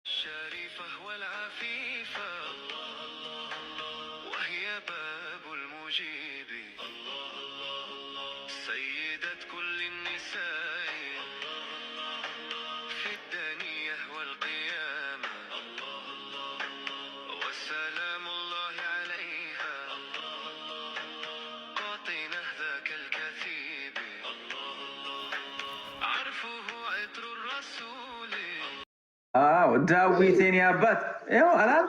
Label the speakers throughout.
Speaker 1: الشريفة والعفيفة وهي باب المجيب سيدة كل النساء في الدنيا والقيامة والسلام الله عليها قاطنة ذاك الكثيب عرفه عطر الرسول وداويتين يا بات ايوه انا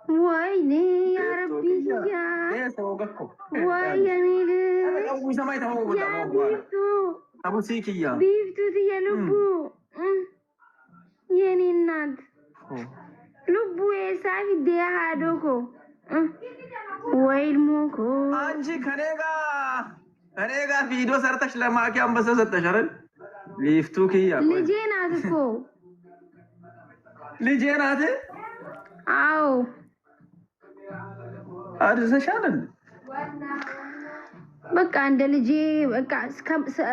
Speaker 2: ويني يا ربي يا ويني
Speaker 1: ابو سماي تمو
Speaker 2: يا بيفتو
Speaker 1: ابو سيكيا
Speaker 2: بيفتو يا لبو يا نيناد لبو يا سافي دي هادوكو ويل موكو
Speaker 1: انجي كنيغا فيديو سرتش لما كان بس ستشرن بيفتو كيا
Speaker 2: لجيناتكو
Speaker 1: لجينات
Speaker 2: አዎ
Speaker 1: አድርሰሻል።
Speaker 2: በቃ እንደ ልጄ በቃ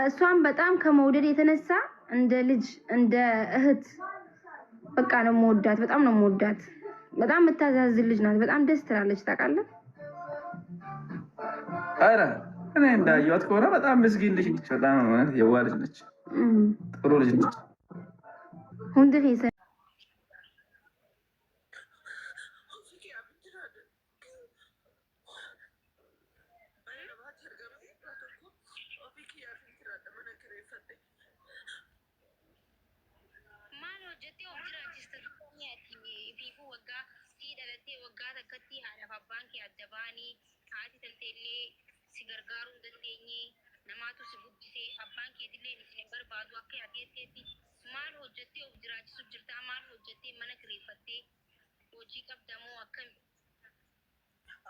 Speaker 2: እሷን በጣም ከመውደድ የተነሳ እንደ ልጅ እንደ እህት በቃ ነው የምወዳት። በጣም ነው የምወዳት። በጣም የምታዛዝን ልጅ ናት። በጣም ደስ ትላለች። ታውቃለህ?
Speaker 1: ኧረ እኔ እንዳየኋት ከሆነ በጣም ምስኪን ልጅ ነች። በጣም ማለት የዋህ ልጅ ነች። ጥሩ ልጅ ነች።
Speaker 2: ሁንድሪ
Speaker 3: Abbanki addabani haati talteellee si gargaaruu dandeenye namaatu si guddisee abbaan keetillee isin barbaadu akka yaadeetteetti maal hojjettee of jiraachisuuf jirtaa maal hojjettee mana kireeffattee hojii qabdamoo akkam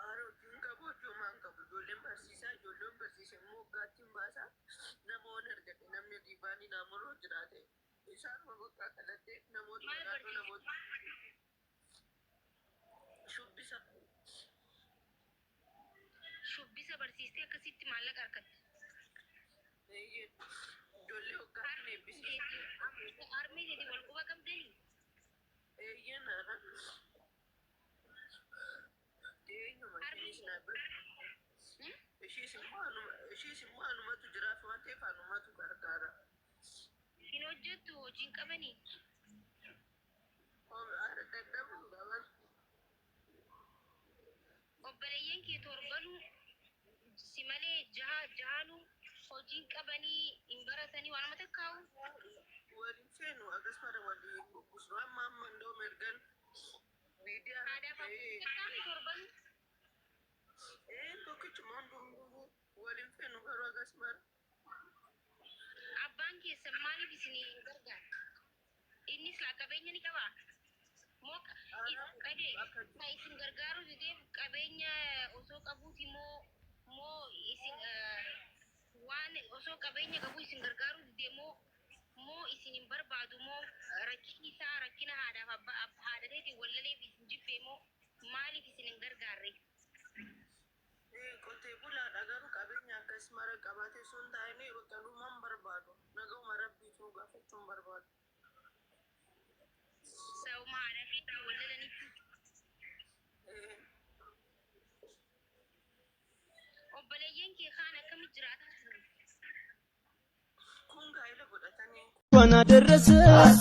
Speaker 4: Arotiin qabu hojjumaan qabu ijoolleen barsiisaa ijoolleen barsiise immoo waggaattiin baasaa namoonni argate namni dhiibaanii naamuroo jiraate isaanuma bakka kalattee namoota naannoo namoota shubbisa
Speaker 3: shubbisa barsiistee akkasitti maallaqa harkatte.
Speaker 4: Ijoollee waggaattiin eebbisiisa.
Speaker 3: Armee jedhi wal quba qabdanii?
Speaker 4: Eeyyeen haadha. Eenyuma ishiis na bira. Ishiis immoo anumatu jiraaf waan ta'eef anumatu gargaara.
Speaker 3: Hin hojjettu hojiin qabanii?
Speaker 4: Haadha dadhabuu qaban.
Speaker 3: Obboleeyyan kee torbanuu si malee jahaanuu hojiin qabanii hin baratanii waan nama takkaa'u.
Speaker 4: Waliin seenu akkasuma waliin bubbisuu amma indoo mergan miidiyaa.
Speaker 3: Haadhaaf abbaan torbanuu.
Speaker 4: Tokkichuma hundumtuu waliin feenu garuu akkasuma.
Speaker 3: Abbaan keessan maaliif isin hin gargaara? Innis qabeenya ni qabaa? Moo isin gargaaruu dideef qabeenya osoo qabuuti moo isin waan osoo qabeenya qabu isin gargaaruu didee moo isin hin barbaadu moo rakkisaa rakkina haadhaaf haadhateetiin wallaleef isin jibbee moo maaliif isin hin gargaarre?
Speaker 4: Qotee bulaadha garuu qabeenya akkasuma qabaatee sun taa'anii bakka dhumaan barbaadu nagahuma rabbiituu gaafachuun barbaadu.
Speaker 3: Sauma haadhafi wallalanitti. Obboleeyyan kee kaan akkamitti jiraata?
Speaker 4: Kun gaa'ela godhatanii.
Speaker 5: እንኳን አደረሰሽ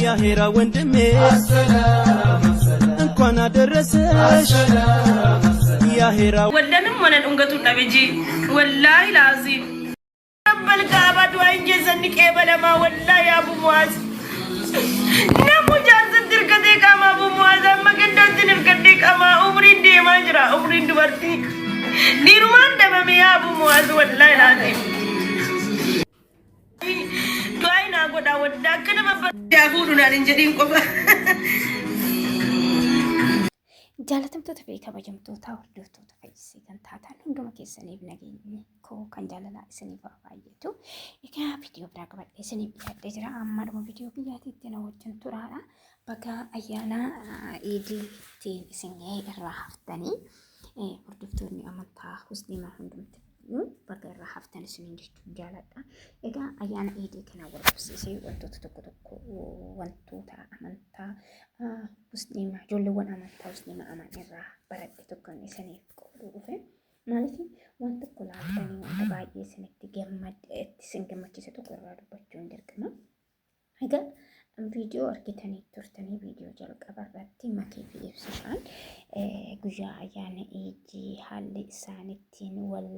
Speaker 5: ያ ሄራ ወንድሜ እንኳን አደረሰሽ ያ ሄራ
Speaker 6: ወለንም ሆነ ዱንገቱ ጠበጂ ወላሂ ላዚም ረበል ካባ ዱአን ጀዘን ቀበለማ ወላሂ አቡ ሙአዝ ነሙ ጃዝን ድርገቴ ካማ አቡ ሙአዝ መገደት ድርገቴ ካማ ኡምሪ ዲማ ጅራ ኡምሪ ድበርቲ ዲሩማን ደመሚ አቡ ሙአዝ ወላሂ ላዚም ዱአይና ጎዳ ወዳ ከነመ ያፉዱናል እንጀዲን ቆፋ
Speaker 7: jaalatamtoota fi kabajamtoota hordoftoota fayyisii kan taatan hunduma keessaniif nageenyi koo kan jaalalaa isiniif baay'atu. Egaa viidiyoo biraa qabadhee isiniif dhiyaadhee jira. Amma dhuma viidiyoo biyyaatiitti na wajjin turaadha. Bakka ayyaana iidiitiin isin irraa haftanii hordoftoonni amantaa musliimaa hundumti bagarra haftan isinin jechuun jaaladha. Egaa ayyaana iidii kana wal qabsiisee wantoota tokko wantoota amantaa musliimaa ijoolleewwan amantaa musliimaa amanirraa baradhe tokko isiniif qooduu dhufe. Maaliif wanta tokko laaltanii wanta baay'ee isinitti isin gammachiise tokko irraa dubbachuu hin dirqama. Egaa viidiyoo argitanii turtanii viidiyoo jalqaba irratti makii fi ibsishaan guyyaa ayyaana iidii haalli isaanittiin wal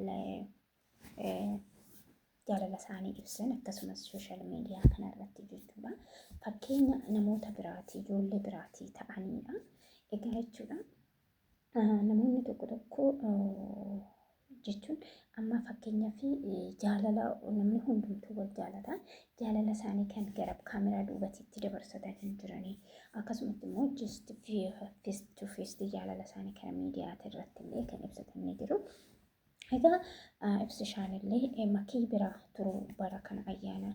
Speaker 7: jaalala isaanii ibsan akkasumas sooshaal miidiyaa kanarratti jechuudha. Fakkeenya namoota biraatii ijoollee biraatii ta'anidha. Egaa jechuudha namoonni tokko jechuun amma fakkeenyaa fi jaalala namni hundumtuu wal jaalata. Jaalala isaanii kan gara kaameraa duubatitti dabarsatan hin jiranii. Akkasumas immoo just face to face jaalala isaanii kan miidiyaa irratti illee kan ibsatan ni jiru. Egaa ibsishaan illee makii biraa turuu bara kana ayyaana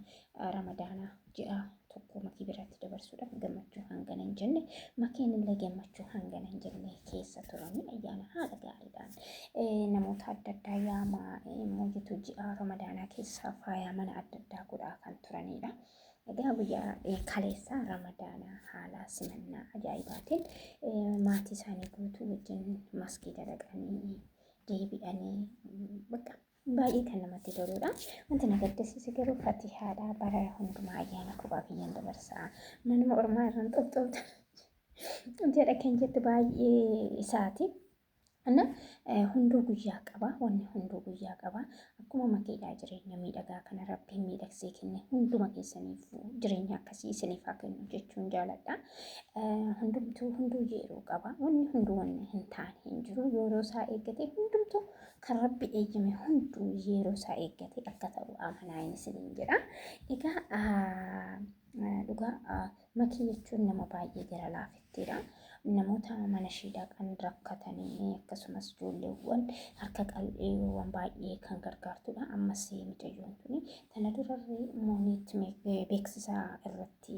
Speaker 7: ramadaana ji'a tokko makii biraatti dabarsuudhaaf gammachuu hangana hin jenne makiin illee gammachuu hangana hin jenne keessa turanii ayyaana haala gaariidhaan namoota adda addaa yaamaa moojitu ji'a ramadaanaa keessaa faayaa mana adda addaa godhaa kan turanidha. Egaa guyyaa kaleessa ramadaanaa haala simannaa ajaa'ibaatiin maatii isaanii guutuu wajjin masgiida dhaqanii deebi'anii bakka baay'ee kan namatti toludha. Wanti na gaddisiise garuu fatihaadha bara hundumaa ayyaana kophaa kiyyan dabarsaa manuma ormaa irraan xoxxoota jedha kan jettu baay'ee isaati. Ana hunduu guyyaa qaba wanni hunduu guyyaa qaba akkuma makiidhaa jireenya miidhagaa kana rabbiin miidhagsee kenne hunduma keessaniif jireenya akkasii isiniif haa kennu jechuun jaaladha. Hunduu yeroo qaba wanni hunduu wanni hin taane hin jiru yeroo isaa eeggate hundumtuu kan rabbi eeyyame hunduu yeroo isaa eeggate akka ta'u amanaa inni isiniin jedha. Egaa dhugaa makii jechuun nama baay'ee gara laafettiidha. Namoota mana shiidhaa kan rakkatanii akkasumas ijoolleewwan harka qal'eewwan baay'ee kan gargaartudha. Ammas mucayyoon tuni tana durarree mooniitti beeksisaa irratti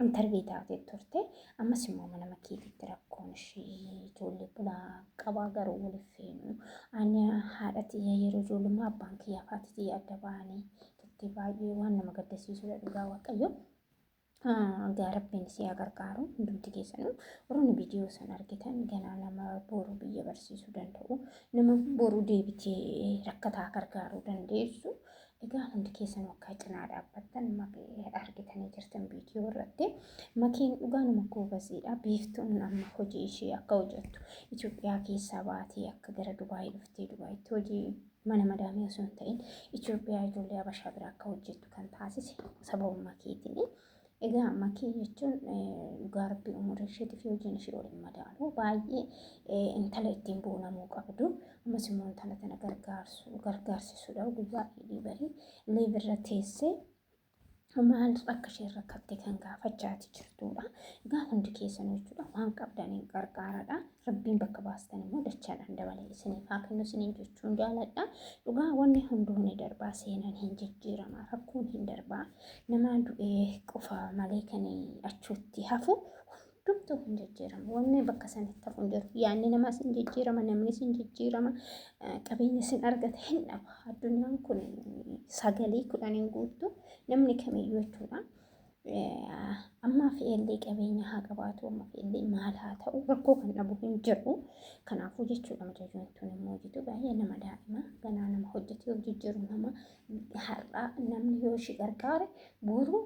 Speaker 7: intarvii taatee turte. Ammas immoo mana makiititti rakkoon ishee ijoollee bulaa qabaa garuu waliif feenu. Ani haadhati yeroo ijoollummaa abbaan kiyyaa faatitii adda ba'anii turte baay'ee waan nama gaddisiisudha dhugaa waaqayyo. Rabbiin si gargaaru hundumti keessanuu warroonni viidiyoo san argitan ganaa nama boru biyya barsiisuu danda'u nama boru deebitee rakkataa gargaaruu dandeessu. Egaa hundi keessanuu akka cinaa dhaabbattan argitanii jirtan viidiyoo irratti makiin dhugaa nama goobasiidha. Biiftuun amma hojii ishee akka hojjettu Itoophiyaa keessaa baatee akka gara Dubaayii dhuftee Dubaayitti hojii mana madaamii osoo hin ta'in Itoophiyaa ijoollee Habashaa biraa akka hojjettu kan taasise sababa makiitiin. Egaa makii jechuun dhugaa rabbii umurii isheetiif hojiin ishee waliin madaalu baay'ee intala ittiin boonamuu qabdu. Ammas immoo intala tana gargaarsisuudha guyyaa iidii barii leebirra teessee maal akka isheen rakkatte kan gaafachaati jirtudha. Egaa hundi keessanuu jechuudha waan qabdaniin gargaaradha. Rabbiin bakka baastan immoo dachaadhaan dabalee isiniif haa kennu isiniin jechuun jaaladha. Dhugaa wanni hunduu ni darbaa seenaan hin jijjiirama rakkoon hin darbaa nama du'ee qofa malee kan achuutti hafu hundumtuu hin jijjiirama. Wanni bakka sanitti hafu hin jiru yaanni namaas hin jijjiirama namnis hin jijjiirama qabeenya isin argate hin dhaba. Addunyaan kun sagalee kudhaniin guuttu namni kamiyyuu jechuudha. Amma fe'ellee qabeenya haa qabaatu amma fe'ellee maal haa ta'u rakkoo kan dhabu hin jiru. Kanaafuu jechuudha mucayyoon tun immoo jitu baay'ee nama daa'ima ganaa nama hojjetee of jijjiiru nama har'aa namni yoo ishee gargaare boru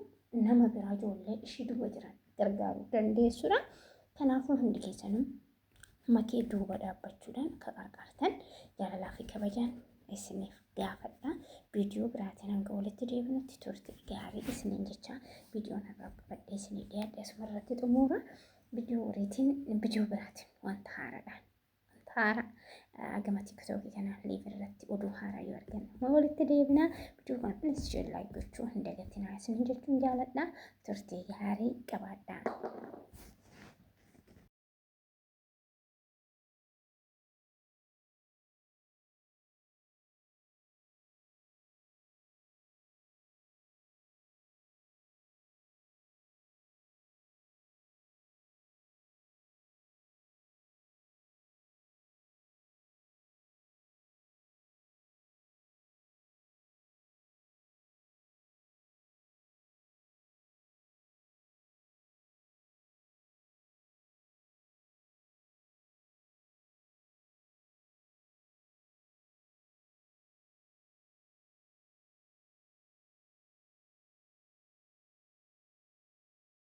Speaker 7: nama biraa ijoollee ishee duuba jiran gargaaruu dandeessudha. Kanaafuu hundi keessanuu makii duuba dhaabbachuudhaan akka gargaartan jaalalaa fi kabajaan isiniif gaafadha. Viidiyoo biraatiin hanga walitti deebinutti turte gaarii isiniin jecha viidiyoon irraa qabadhee isinii dhiyaadhe asuma irratti xumura. Viidiyoo biraatiin wanta haaraa gama tiktookii kanaan liiv irratti oduu haaraa yoo arganna walitti deebinaa. Viidiyoo kanas ishee laayik gochuu hin dagatinaa isiniin jechuun jaaladha. Turte gaarii qabaadhaa.